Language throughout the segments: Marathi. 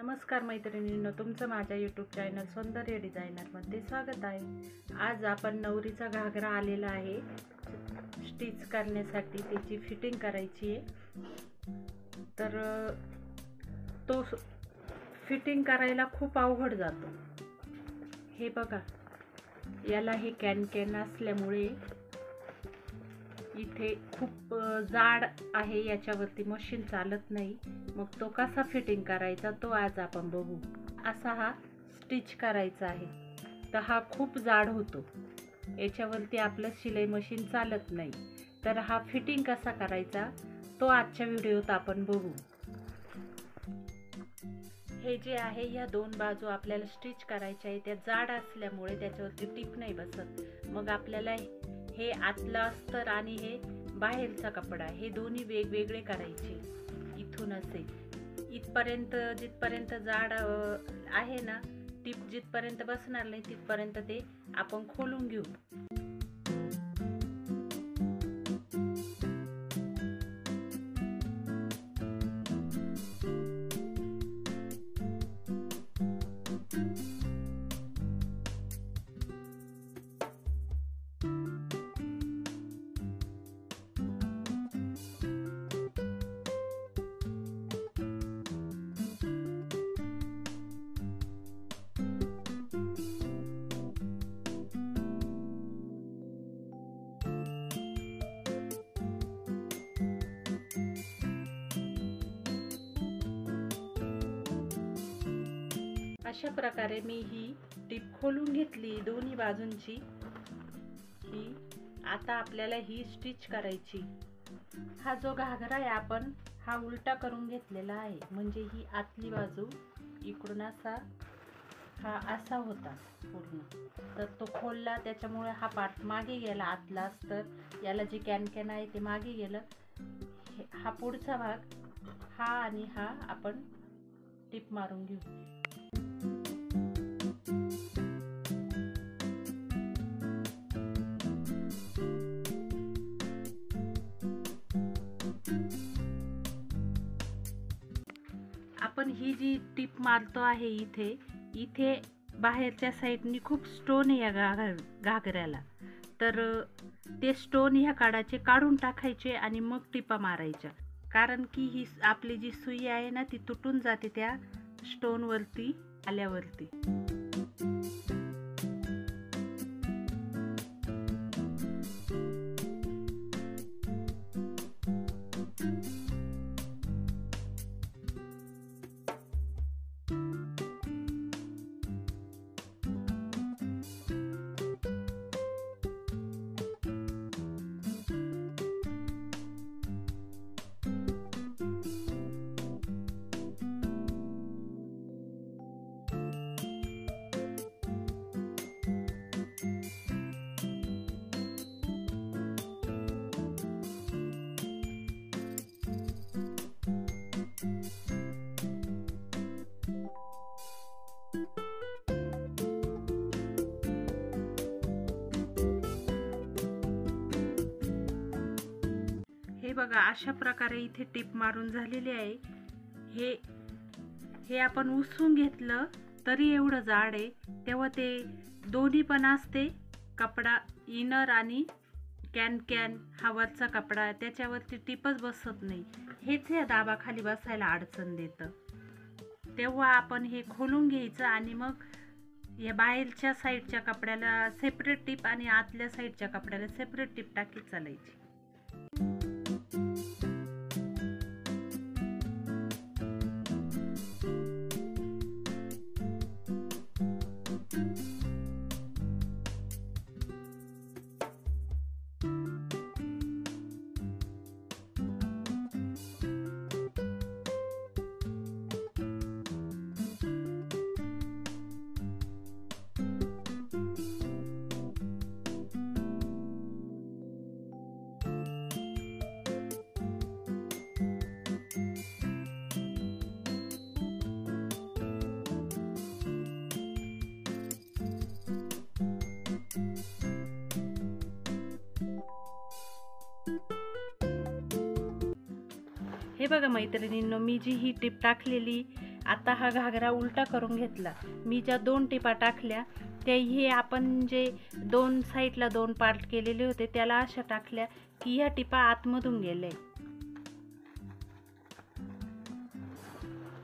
नमस्कार मैत्रिणींनो, तुमचं माझ्या यूट्यूब चॅनल सौंदर्य डिझायनरमध्ये स्वागत आहे। आज आपण नवरीचा घागरा आलेला आहे स्टिच करण्यासाठी, त्याची फिटिंग करायची आहे। तर तो फिटिंग करायला खूप अवघड जातो। हे बघा, याला हे कॅन असल्यामुळे इथे खूप जाड आहे, याच्यावरती मशीन चालत नाही। मग तो कसा फिटिंग करायचा तो आज आपण बघू। असा हा स्टिच करायचा आहे, तर हा खूप जाड होतो, याच्यावरती आपलं शिलाई मशीन चालत नाही। तर हा फिटिंग कसा करायचा तो आजच्या व्हिडिओत आपण बघू। हे जे आहे, या दोन बाजू आपल्याला स्टिच करायच्या आहे, त्या जाड असल्यामुळे त्याच्यावरती टिप नाही बसत। मग आपल्याला हे आतलं अस्तर आणि हे बाहेरचा कपडा, हे दोन्ही वेगवेगळे करायचे। इथून असे इथपर्यंत, जिथपर्यंत जाड आहे ना, टिप जिथपर्यंत बसणार नाही तिथपर्यंत ते आपण खोलून घेऊ। अशा प्रकारे मी ही टिप खोलून घेतली दोन्ही बाजूंची। ही आता आपल्याला ही स्टिच करायची। हा जो घागरा आहे आपण हा उलटा करून घेतलेला आहे, म्हणजे ही आतली बाजू इकडून असा होता पूर्ण, तर तो खोलला, त्याच्यामुळे हा पार्ट मागे गेला आतला अस्तर, याला जे कॅन आहे ते मागे गेलं। हा पुढचा भाग, हा आणि हा आपण टिप मारून घेऊ। आपण ही जी टिप मारतो आहे, इथे बाहेरच्या साईडनी खूप स्टोन आहे या घागऱ्याला, तर ते स्टोन ह्या काढाचे, काढून टाकायचे आणि मग टिपा मारायच्या। कारण की ही आपली जी सुई आहे ना, ती तुटून जाते त्या स्टोन वरती आल्यावरती। हे बघा, अशा प्रकारे इथे टिप मारून झालेली आहे। हे आपण उसवून घेतलं तरी एवढं जाड आहे, तेव्हा ते दोन्ही पण असते कपडा, इनर आणि कॅन हा वरचा कपडा, त्याच्यावरती टिपच बसत नाही। हेच या दाबाखाली बसायला अडचण देतं। तेव्हा आपण हे खोलून घ्यायचं आणि मग या बाहेरच्या साईडच्या कपड्याला सेपरेट टिप आणि आतल्या साईडच्या कपड्याला सेपरेट टिप टाकीत चालायची। हे बघा मैत्रिणींनो, मी जी ही टिप टाकलेली आता हा घागरा उलटा करून घेतला. मी ज्या 2 टिपा टाकल्या त्या हे आपण जे 2 साईडला 2 पार्ट केलेले होते त्याला अशा टाकल्या की ह्या टिपा आतमधून गेले,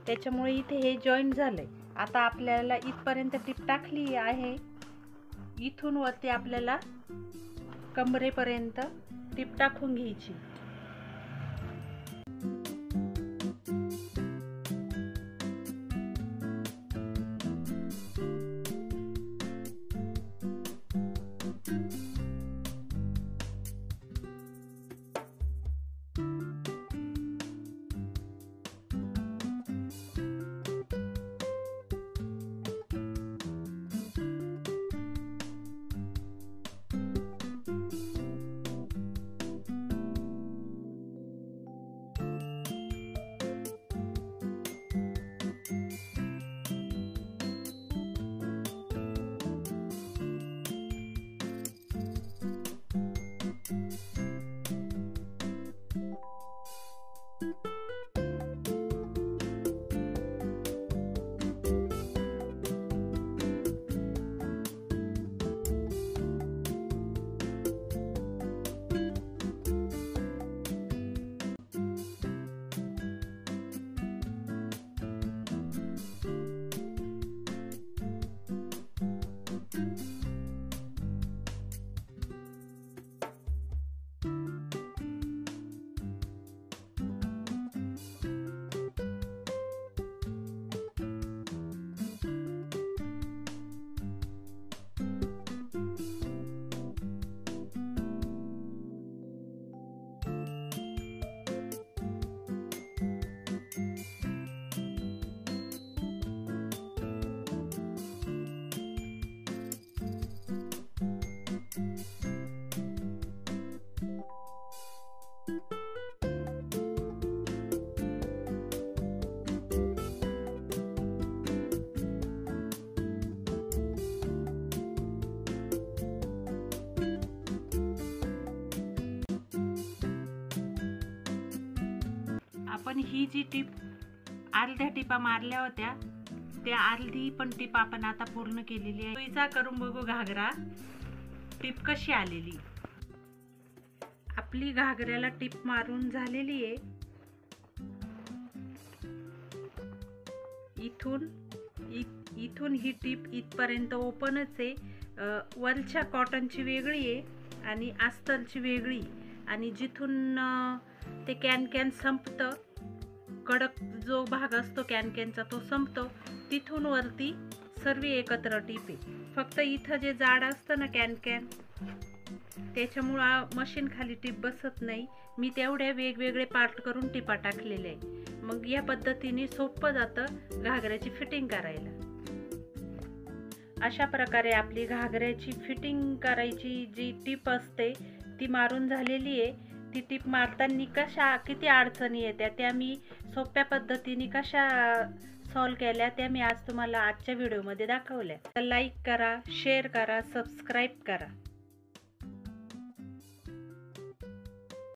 त्याच्यामुळे इथे हे जॉईंट झालंय. आता आपल्याला इथपर्यंत टिप टाकली आहे, इथून वरती आपल्याला कमरेपर्यंत टिप टाकून घ्यायची. आपण ही जी टिप अर्ध्या टिपा मारल्या होत्या त्या अर्धी पण टिप आपण आता पूर्ण केलेली आहे. सुईचा करून बघू घागरा टिप कशी आलेली. आपली घागऱ्याला टिप मारून झालेली आहे. इथून ही टिप इथपर्यंत ओपनच आहे. वरच्या कॉटनची वेगळी आहे आणि आस्तरची वेगळी, आणि जिथून ते कॅन संपतं, कडक जो भाग असतो कॅनचा तो संपतो, तिथून वरती सर्व एकत्र टिप आहे. फक्त इथं जे जाड असतं ना कॅन त्याच्यामुळं मशीन खाली टिप बसत नाही. मी तेवढ्या वेगवेगळे पार्ट करून टिपा टाकलेले आहे. मग या पद्धतीने सोपं जातं घागऱ्याची फिटिंग करायला. अशा प्रकारे आपली घागऱ्याची फिटिंग करायची जी टिप असते ती मारून झालेली आहे. ती टिप मारताना किती अडचणी येत्या त्या मी सोप्या पद्धतीने कशा सॉल्व केल्या त्या मी आज तुम्हाला आजच्या व्हिडिओमध्ये दाखवल्या. तर लाईक करा, शेअर करा, सबस्क्राईब करा.